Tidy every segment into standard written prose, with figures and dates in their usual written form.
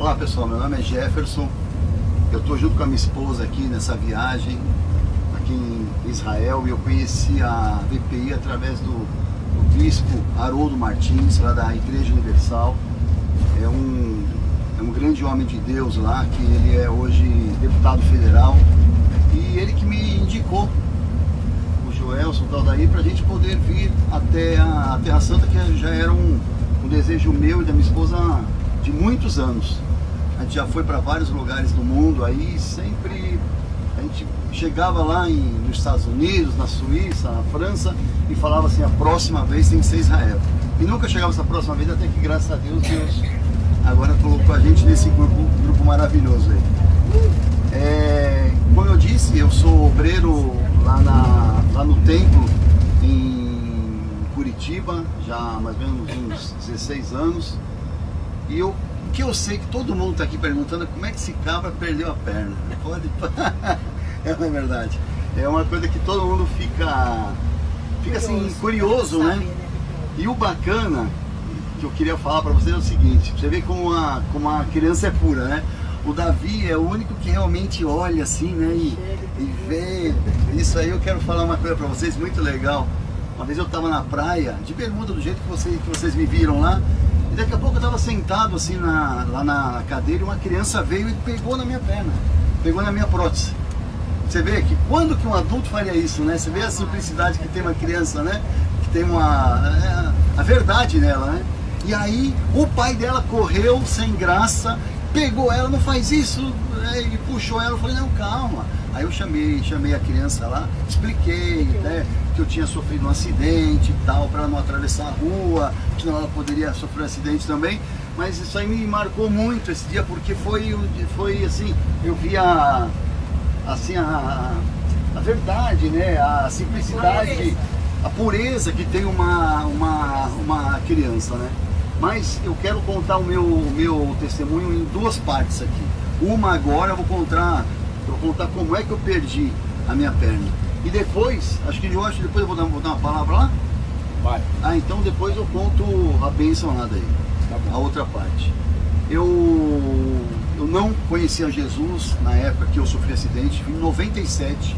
Olá pessoal, meu nome é Jefferson. Eu estou junto com a minha esposa aqui nessa viagem aqui em Israel, e eu conheci a VPI através do bispo Haroldo Martins, lá da Igreja Universal. É um grande homem de Deus lá, que ele é hoje deputado federal, e ele que me indicou o Joelson tal daí para a gente poder vir até a Terra Santa, que já era um desejo meu e da minha esposa de muitos anos. A gente já foi para vários lugares do mundo, aí sempre a gente chegava lá nos Estados Unidos, na Suíça, na França, e falava assim: a próxima vez tem que ser Israel. E nunca chegava essa próxima vez, até que graças a Deus, Deus agora colocou a gente nesse grupo maravilhoso aí. Como eu disse, eu sou obreiro lá no templo em Curitiba, já há mais ou menos uns 16 anos. E o que eu sei que todo mundo está aqui perguntando é como é que esse cabra perdeu a perna. Pode... É verdade. É uma coisa que todo mundo fica assim, curioso, né? E o bacana que eu queria falar para vocês é o seguinte: você vê como a criança é pura, né? O Davi é o único que realmente olha assim, né? E vê. Isso aí eu quero falar uma coisa para vocês muito legal. Uma vez eu estava na praia, de bermuda, do jeito que vocês me viram lá. E daqui a pouco eu estava sentado assim lá na cadeira, e uma criança veio e pegou na minha perna, pegou na minha prótese. Você vê que quando que um adulto faria isso, né? Você vê a simplicidade que tem uma criança, né? Que tem a verdade nela, né? E aí o pai dela correu sem graça, pegou ela: não faz isso, e puxou ela. Eu falei: não, calma. Aí eu chamei a criança lá, expliquei, né, que eu tinha sofrido um acidente e tal, para não atravessar a rua, senão ela poderia sofrer um acidente também. Mas isso aí me marcou muito esse dia, porque foi assim, eu vi a verdade, né, a simplicidade, a pureza que tem uma criança, né? Mas eu quero contar o meu testemunho em duas partes aqui. Uma agora eu vou contar como é que eu perdi a minha perna. E depois, acho que depois eu vou dar uma palavra lá? Vai. Então depois eu conto a bênção lá daí, tá bom. A outra parte. Eu não conhecia Jesus na época que eu sofri acidente. Em 97,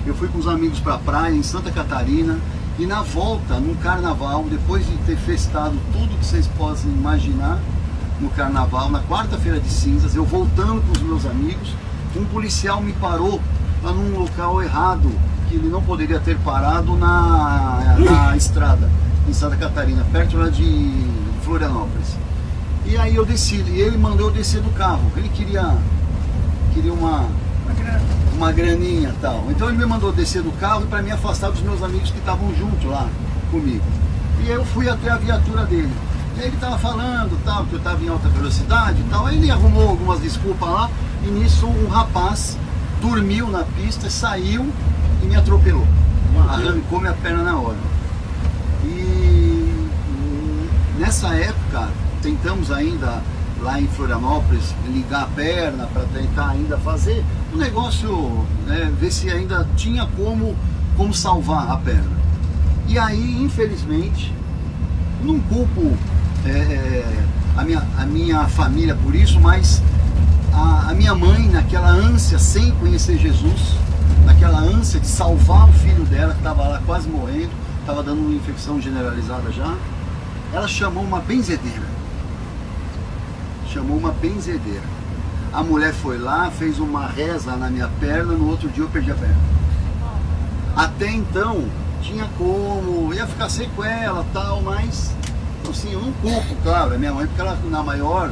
eu fui com os amigos para a praia em Santa Catarina. E na volta, num carnaval, depois de ter festado tudo que vocês possam imaginar no carnaval, na quarta-feira de cinzas, eu voltando com os meus amigos, um policial me parou lá num local errado, que ele não poderia ter parado na estrada, em Santa Catarina, perto lá de Florianópolis. E aí eu desci, e ele mandou eu descer do carro. Ele queria uma graninha e tal. Então ele me mandou descer do carro para me afastar dos meus amigos que estavam junto lá comigo. E eu fui até a viatura dele. E aí ele estava falando tal, que eu estava em alta velocidade e tal. Aí ele arrumou algumas desculpas lá, e nisso um rapaz dormiu na pista, saiu e me atropelou. Arrancou minha perna na hora. E nessa época tentamos ainda lá em Florianópolis ligar a perna para tentar ainda fazer um negócio, né, ver se ainda tinha como salvar a perna. E aí, infelizmente, não culpo a minha família por isso, mas a minha mãe, naquela ânsia, sem conhecer Jesus, naquela ânsia de salvar o filho dela, que estava lá quase morrendo, estava dando uma infecção generalizada já, ela chamou uma benzedeira. A mulher foi lá, fez uma reza na minha perna, no outro dia eu perdi a perna. Até então, tinha como, ia ficar sequela tal, mas assim, eu não culpo, claro, a minha mãe, porque ela, na maior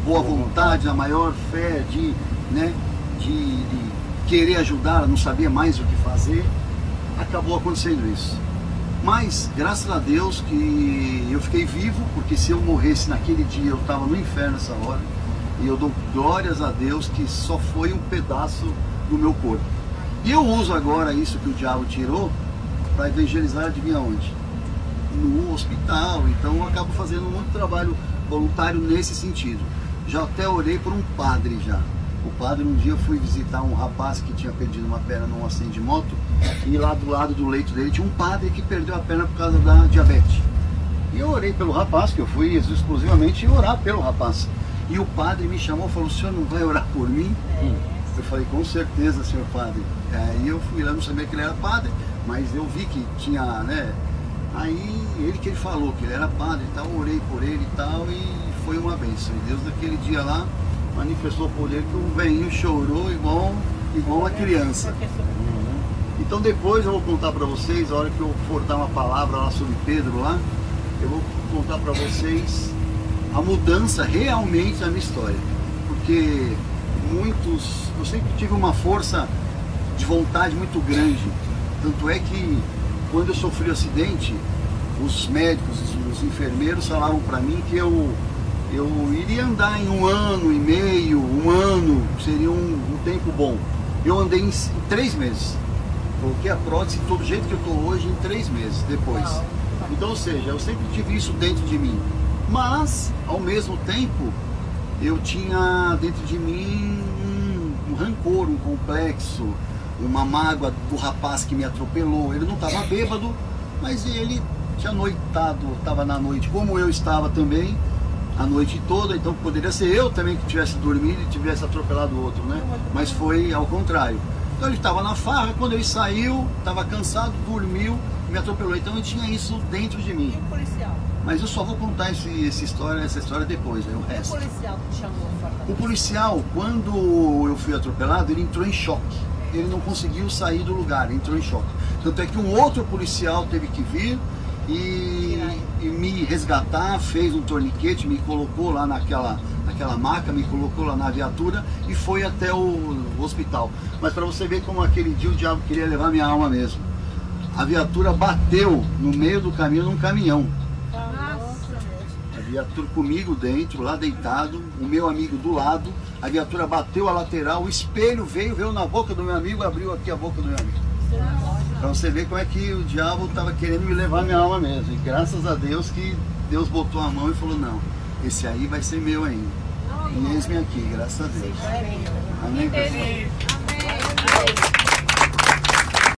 boa vontade, na maior fé de querer ajudar, ela não sabia mais o que fazer, acabou acontecendo isso. Mas, graças a Deus que eu fiquei vivo, porque se eu morresse naquele dia, eu estava no inferno nessa hora. E eu dou glórias a Deus que só foi um pedaço do meu corpo. E eu uso agora isso que o diabo tirou para evangelizar, adivinha onde? No hospital. Então eu acabo fazendo muito trabalho voluntário nesse sentido. Já até orei por um padre já. O padre, um dia eu fui visitar um rapaz que tinha perdido uma perna num acidente de moto, e lá do lado do leito dele tinha um padre que perdeu a perna por causa da diabetes. E eu orei pelo rapaz, que eu fui exclusivamente orar pelo rapaz. E o padre me chamou e falou, o senhor não vai orar por mim? Eu falei, com certeza, senhor padre. Aí eu fui lá, não sabia que ele era padre, mas eu vi que tinha, né? Aí ele falou que ele era padre e tal, orei por ele e tal, e foi uma bênção. E Deus naquele dia lá manifestou o poder que o velhinho chorou igual uma criança. Então depois eu vou contar para vocês, a hora que eu for dar uma palavra lá sobre Pedro lá, eu vou contar para vocês a mudança realmente da minha história. Porque eu sempre tive uma força de vontade muito grande. Tanto é que quando eu sofri o acidente, os médicos, os enfermeiros falavam para mim que eu iria andar em 1 ano e meio, 1 ano, seria um tempo bom. Eu andei em 3 meses. Coloquei a prótese todo jeito que eu estou hoje em 3 meses depois. Então, ou seja, eu sempre tive isso dentro de mim. Mas, ao mesmo tempo, eu tinha dentro de mim um rancor, um complexo, uma mágoa do rapaz que me atropelou. Ele não estava bêbado, mas ele tinha noitado, estava na noite, como eu estava também, a noite toda. Então poderia ser eu também que tivesse dormido e tivesse atropelado o outro, né? Mas foi ao contrário. Então ele estava na farra, quando ele saiu, estava cansado, dormiu, me atropelou. Então eu tinha isso dentro de mim. E o policial? Mas eu só vou contar essa história depois, né? O resto. O policial que te chamou fora da O policial, quando eu fui atropelado, ele entrou em choque. Ele não conseguiu sair do lugar, entrou em choque. Tanto é que um outro policial teve que vir e me resgatar, fez um torniquete, me colocou lá naquela maca, me colocou lá na viatura e foi até o hospital. Mas para você ver como aquele dia o diabo queria levar minha alma mesmo. A viatura bateu no meio do caminho num caminhão. A viatura comigo dentro, lá deitado, o meu amigo do lado. A viatura bateu a lateral, o espelho veio na boca do meu amigo, abriu aqui a boca do meu amigo. Pra você ver como é que o diabo estava querendo me levar minha alma mesmo. E graças a Deus que Deus botou a mão e falou, não, esse aí vai ser meu ainda. E eis-me aqui, graças a Deus. Amém, pessoal? Amém.